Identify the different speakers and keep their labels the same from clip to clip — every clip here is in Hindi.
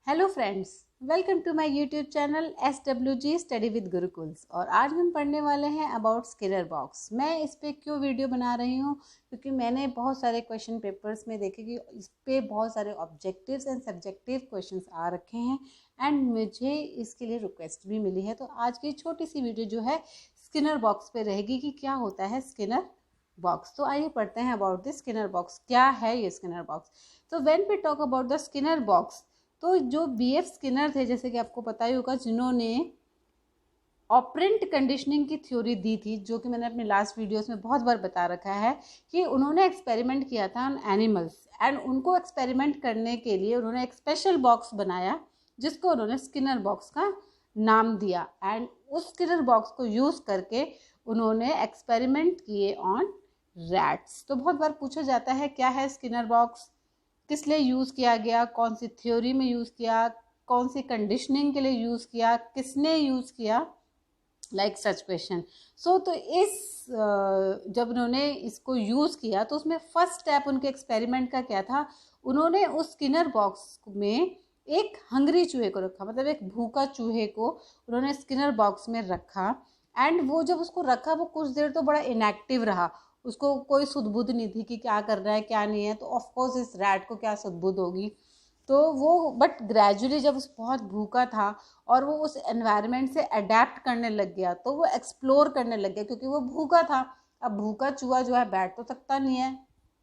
Speaker 1: Hello friends, welcome to my YouTube channel SWG study with Gurukuls. और आज हम पढ़ने वाले हैं अबाउट स्किनर बॉक्स। मैं इस पे क्यों वीडियो बना रही हूँ, क्योंकि मैंने बहुत सारे क्वेश्चन पेपर्स में देखे कि इस पे बहुत सारे ऑब्जेक्टिव्स एंड सब्जेक्टिव क्वेश्चंस आ रखे हैं एंड मुझे इसके लिए रिक्वेस्ट भी मिली है। तो आज की छोटी सी वीडियो जो है स्किनर बॉक्स पे रहेगी कि क्या होता है स्किनर बॉक्स। तो आइए पढ़ते हैं अबाउट द स्किनर बॉक्स। क्या है ये स्किनर बॉक्स? तो when we talk about the Skinner box, तो जो BF स्किनर थे, जैसे कि आपको पता ही होगा, जिन्होंने ऑपरेंट कंडीशनिंग की थ्योरी दी थी, जो कि मैंने अपने लास्ट वीडियोस में बहुत बार बता रखा है कि उन्होंने एक्सपेरिमेंट किया था ऑन एनिमल्स एंड उनको एक्सपेरिमेंट करने के लिए उन्होंने एक स्पेशल बॉक्स बनाया जिसको उन्होंने स्किनर बॉक्स का नाम दिया। एंड उस स्किनर बॉक्स को यूज़ करके उन्होंने एक्सपेरिमेंट किए ऑन रैट्स। तो बहुत बार पूछा जाता है क्या है स्किनर बॉक्स, किस लिए यूज़ किया गया, कौन सी थ्योरी में यूज़ किया, कौन सी कंडीशनिंग के लिए यूज़ किया, किसने यूज़ किया, लाइक सच क्वेश्चन। सो तो जब उन्होंने इसको यूज़ किया तो उसमें फर्स्ट स्टेप उनके एक्सपेरिमेंट का क्या था, उन्होंने उस स्किनर बॉक्स में एक हंग्री चूहे को रखा, मतलब एक भूखा चूहे को उन्होंने स्किनर बॉक्स में रखा। एंड वो जब उसको रखा वो कुछ देर तो बड़ा इनएक्टिव रहा, उसको कोई सुध-बुध नहीं थी कि क्या कर रहा है क्या नहीं है। तो ऑफ कोर्स इस रैट को क्या सुध-बुध होगी। तो वो बट ग्रेजुअली जब उस बहुत भूखा था और वो उस एनवायरनमेंट से अडेप्ट करने लग गया तो वो एक्सप्लोर करने लग गया, क्योंकि वो भूखा था। अब भूखा चूहा जो है बैठ तो सकता नहीं है,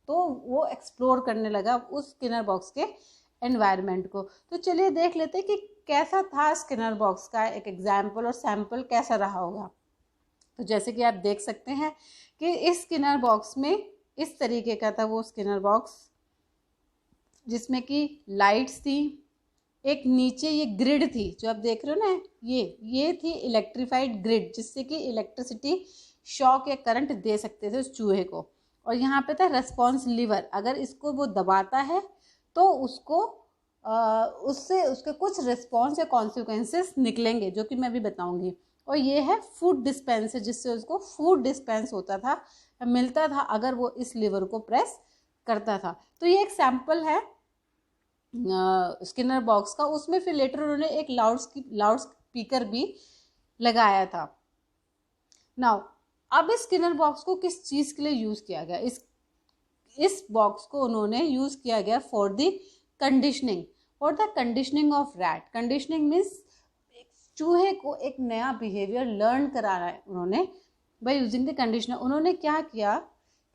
Speaker 1: तो वो एक्सप्लोर करने लगा उस स्किनर बॉक्स के एनवायरनमेंट को। तो चलिए देख लेते हैं कि कैसा था स्किनर बॉक्स का एक एग्जाम्पल और सैम्पल कैसा रहा होगा। तो जैसे कि आप देख सकते हैं कि इस स्किनर बॉक्स में इस तरीके का था वो स्किनर बॉक्स, जिसमें कि लाइट्स थी, एक नीचे ये ग्रिड थी जो आप देख रहे हो ना, ये थी इलेक्ट्रीफाइड ग्रिड, जिससे कि इलेक्ट्रिसिटी शॉक या करंट दे सकते थे उस चूहे को। और यहाँ पे था रेस्पॉन्स लीवर, अगर इसको वो दबाता है तो उसको उससे उसके कुछ रिस्पॉन्स या कॉन्सिक्वेंसेस निकलेंगे, जो कि मैं भी बताऊंगी। और ये है फूड डिस्पेंसर, जिससे उसको फूड डिस्पेंस होता था, मिलता था अगर वो इस लीवर को प्रेस करता था। तो ये एक सैम्पल है स्किनर बॉक्स का। उसमें फिर लेटर उन्होंने एक लाउड स्पीकर भी लगाया था। नाउ अब इस स्किनर बॉक्स को किस चीज़ के लिए यूज़ किया गया? इस बॉक्स को उन्होंने यूज़ किया गया for the conditioning of rat. Conditioning means चूहे को एक नया बिहेवियर लर्न कराना है उन्होंने बाय यूजिंग द कंडीशनर। उन्होंने क्या किया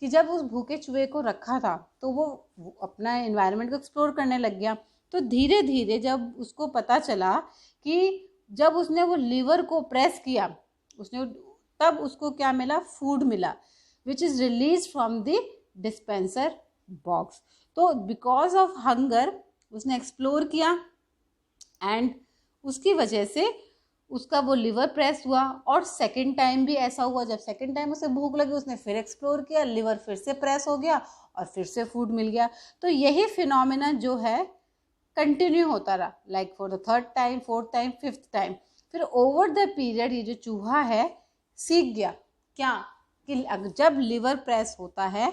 Speaker 1: कि जब उस भूखे चूहे को रखा था तो वो अपना एनवायरनमेंट को एक्सप्लोर करने लग गया। तो धीरे धीरे जब उसको पता चला कि जब उसने वो लीवर को प्रेस किया तब उसको क्या मिला, फूड मिला, which is release from the dispenser box. तो बिकॉज ऑफ हंगर उसने एक्सप्लोर किया एंड उसकी वजह से उसका वो लिवर प्रेस हुआ। और सेकंड टाइम भी ऐसा हुआ, जब सेकंड टाइम उसे भूख लगी उसने फिर एक्सप्लोर किया, लिवर फिर से प्रेस हो गया और फिर से फूड मिल गया। तो यही फिनोमेना जो है कंटिन्यू होता रहा, like for the third time, fourth time, fifth time. फिर ओवर द पीरियड ये जो चूहा है सीख गया क्या कि जब लिवर प्रेस होता है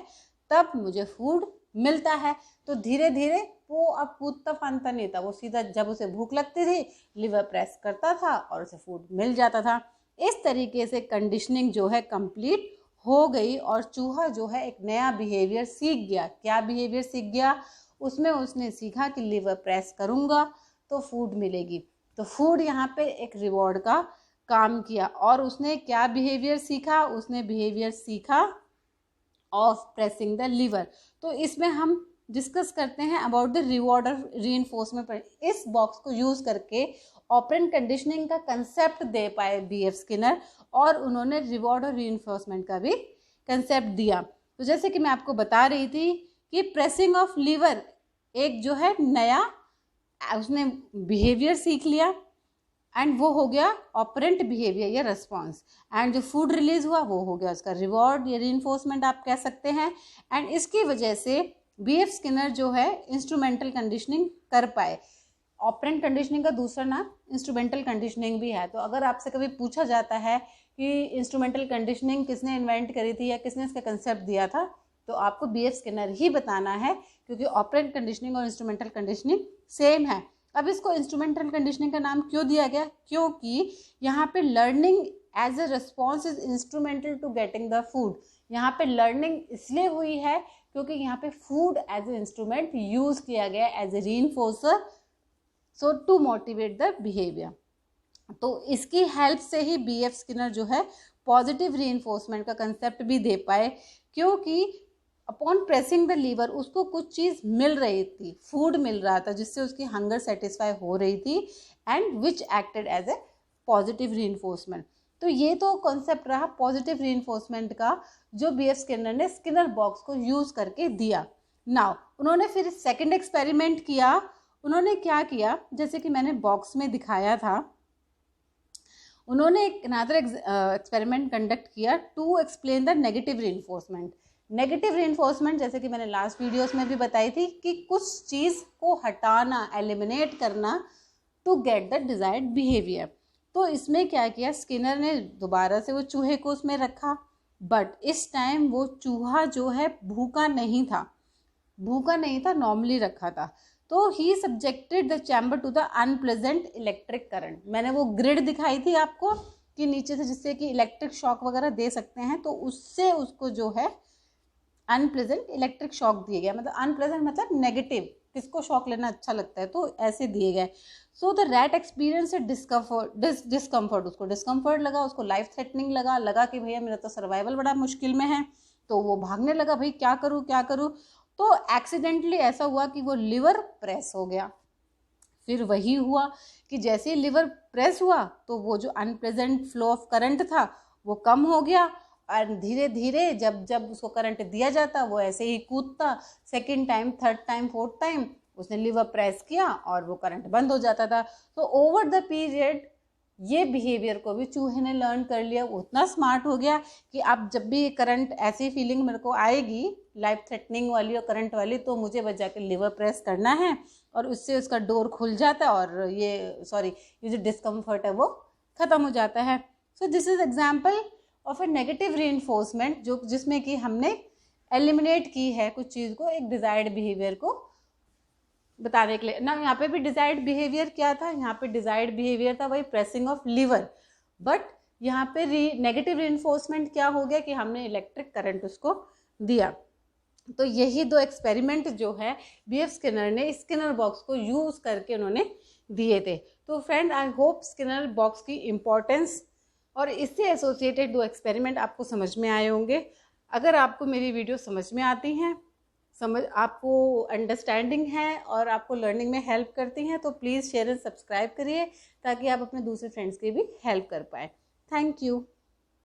Speaker 1: तब मुझे फूड मिलता है। तो धीरे धीरे वो अब कूदता फानता नहीं था, वो सीधा जब उसे भूख लगती थी लिवर प्रेस करता था और उसे फूड मिल जाता था। इस तरीके से कंडीशनिंग जो है कंप्लीट हो गई और चूहा जो है एक नया बिहेवियर सीख गया। क्या बिहेवियर सीख गया? उसमें उसने सीखा कि लिवर प्रेस करूँगा तो फूड मिलेगी। तो फूड यहाँ पे एक रिवॉर्ड का काम किया। और उसने क्या बिहेवियर सीखा? उसने बिहेवियर सीखा ऑफ प्रेसिंग द लिवर। तो इसमें हम डिस्कस करते हैं अबाउट द रिवॉर्ड और रीइंफोर्समेंट पर। इस बॉक्स को यूज़ करके ऑपरेंट कंडीशनिंग का कंसेप्ट दे पाए BF स्किनर, और उन्होंने रिवॉर्ड और रीइंफोर्समेंट का भी कंसेप्ट दिया। तो जैसे कि मैं आपको बता रही थी कि प्रेसिंग ऑफ लिवर एक जो है नया उसने बिहेवियर सीख लिया एंड वो हो गया ऑपरेंट बिहेवियर या रेस्पॉन्स। एंड जो फूड रिलीज हुआ वो हो गया उसका रिवॉर्ड या रीइंफोर्समेंट आप कह सकते हैं। एंड इसकी वजह से BF स्किनर जो है इंस्ट्रूमेंटल कंडीशनिंग कर पाए। ऑपरेंट कंडीशनिंग का दूसरा नाम इंस्ट्रूमेंटल कंडीशनिंग भी है। तो अगर आपसे कभी पूछा जाता है कि इंस्ट्रूमेंटल कंडीशनिंग किसने इन्वेंट करी थी या किसने इसका कंसेप्ट दिया था, तो आपको BF स्किनर ही बताना है, क्योंकि ऑपरेंट कंडीशनिंग और इंस्ट्रूमेंटल कंडीशनिंग सेम है। अब इसको इंस्ट्रूमेंटल कंडीशनिंग का नाम क्यों दिया गया? क्योंकि यहाँ पे learning as a response is instrumental to getting the food. यहाँ पे लर्निंग इसलिए हुई है क्योंकि यहाँ पे food as a instrument use किया गया as a reinforcer, so to motivate the behaviour. तो इसकी हेल्प से ही BF स्किनर जो है पॉजिटिव रीइंफोर्समेंट का कंसेप्ट भी दे पाए, क्योंकि अपॉन प्रेसिंग द लीवर उसको कुछ चीज़ मिल रही थी, फूड मिल रहा था जिससे उसकी हंगर सेटिस्फाई हो रही थी and which acted as a positive reinforcement. तो ये तो कॉन्सेप्ट रहा पॉजिटिव रीइंफोर्समेंट का जो BF स्किनर ने स्किनर बॉक्स को यूज करके दिया। नाउ उन्होंने फिर सेकंड एक्सपेरिमेंट किया। उन्होंने क्या किया, जैसे कि मैंने बॉक्स में दिखाया था, उन्होंने एक अनदर एक्सपेरिमेंट कंडक्ट किया to explain the negative reinforcement. Negative reinforcement जैसे कि मैंने लास्ट वीडियोस में भी बताई थी कि कुछ चीज़ को हटाना, एलिमिनेट करना to get the desired behaviour. तो इसमें क्या किया, स्किनर ने दोबारा से वो चूहे को उसमें रखा, बट इस टाइम वो चूहा जो है भूखा नहीं था, नॉर्मली रखा था। तो he subjected the chamber to the unpleasant electric current. मैंने वो ग्रिड दिखाई थी आपको कि नीचे से जिससे कि इलेक्ट्रिक शॉक वगैरह दे सकते हैं, तो उससे उसको जो है अनप्लेजेंट इलेक्ट्रिक शॉक दिए गया। मतलब अनप्लेजेंट मतलब नेगेटिव, किसको शॉक लेना अच्छा लगता है तो ऐसे दिए गए। So the rat experience discomfort, उसको डिस्कम्फर्ट लगा, उसको लाइफ थ्रेटनिंग लगा कि भैया मेरा तो सर्वाइवल बड़ा मुश्किल में है। तो वो भागने लगा, भाई क्या करूँ। तो एक्सीडेंटली ऐसा हुआ कि वो लिवर प्रेस हो गया। फिर वही हुआ कि जैसे ही लिवर प्रेस हुआ तो वो जो अनप्लेजेंट फ्लो ऑफ करंट था वो कम हो गया, और धीरे धीरे जब उसको करंट दिया जाता वो ऐसे ही कूदता, second time, third time, fourth time उसने लिवर प्रेस किया और वो करंट बंद हो जाता था। तो ओवर द पीरियड ये बिहेवियर को भी चूहे ने लर्न कर लिया। वो उतना स्मार्ट हो गया कि अब जब भी करंट, ऐसी फीलिंग मेरे को आएगी लाइफ थ्रेटनिंग वाली और करंट वाली, तो मुझे बस जाकर लिवर प्रेस करना है और उससे उसका डोर खुल जाता है और ये जो डिस्कम्फर्ट है वो ख़त्म हो जाता है। So this is example of A negative reinforcement जिसमें कि हमने एलिमिनेट की है कुछ चीज़ को, एक डिजायर्ड बिहेवियर को बताने के लिए ना। यहाँ पे भी डिजायर्ड बिहेवियर क्या था, यहाँ पे डिजायर्ड बिहेवियर था वही प्रेसिंग ऑफ लीवर, बट यहाँ पे नेगेटिव रीइंफोर्समेंट क्या हो गया कि हमने इलेक्ट्रिक करंट उसको दिया। तो यही दो एक्सपेरिमेंट जो है BF स्किनर ने स्किनर बॉक्स को यूज करके उन्होंने दिए थे। तो friend, I hope Skinner box की इम्पोर्टेंस और इससे एसोसिएटेड दो एक्सपेरिमेंट आपको समझ में आए होंगे। अगर आपको मेरी वीडियो समझ में आती हैं, आपको अंडरस्टैंडिंग है और आपको लर्निंग में हेल्प करती हैं, तो प्लीज़ शेयर एंड सब्सक्राइब करिए ताकि आप अपने दूसरे फ्रेंड्स की भी हेल्प कर पाएँ। Thank you.